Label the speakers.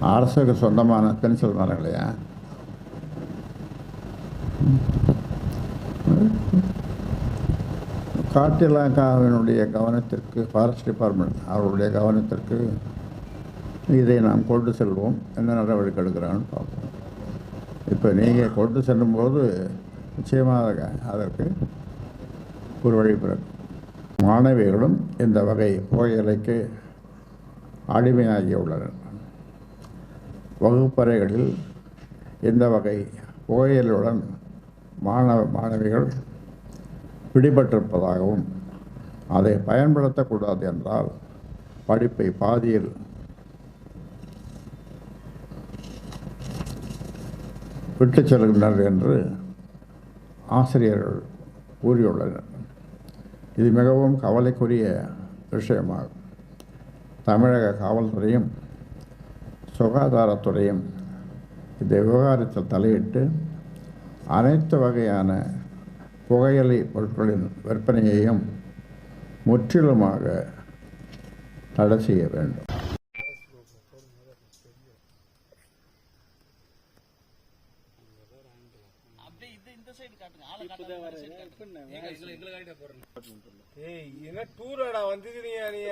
Speaker 1: அரசுக்கு சொந்தமான பென்சில் மரங்களையா? காட்டிலாங்காவினுடைய கவனத்திற்கு, ஃபாரஸ்ட் டிபார்ட்மெண்ட் அவருடைய கவனத்திற்கு இதை நாம் கொண்டு செல்வோம். என்ன நடவடிக்கை எடுக்கிறான்னு பார்ப்போம். இப்போ நீங்கள் கொண்டு செல்லும்போது நிச்சயமாக அதற்கு ஒரு வழி பிறக்கும். மாணவிகளும் இந்த வகை புகையிலைக்கு அடிமையாகியுள்ளனர். வகுப்பறைகளில் இந்த வகை புகையிலுடன் மாணவிகள் பிடிபட்டிருப்பதாகவும் அதை பயன்படுத்தக்கூடாது என்றால் படிப்பை பாதியில் விட்டு செல்கின்றனர் என்று ஆசிரியர்கள் கூறியுள்ளனர். இது மிகவும் கவலைக்குரிய விஷயமாகும். தமிழக காவல்துறையும் சுகாதாரத்துறையும் இந்த விவகாரத்தில் தலையிட்டு அனைத்து வகையான புகையிலை பொருட்களின் விற்பனையையும் முற்றிலுமாக தடை செய்ய வேண்டும்.
Speaker 2: என்ன டூராடா வந்துக்கிறீங்க நீ?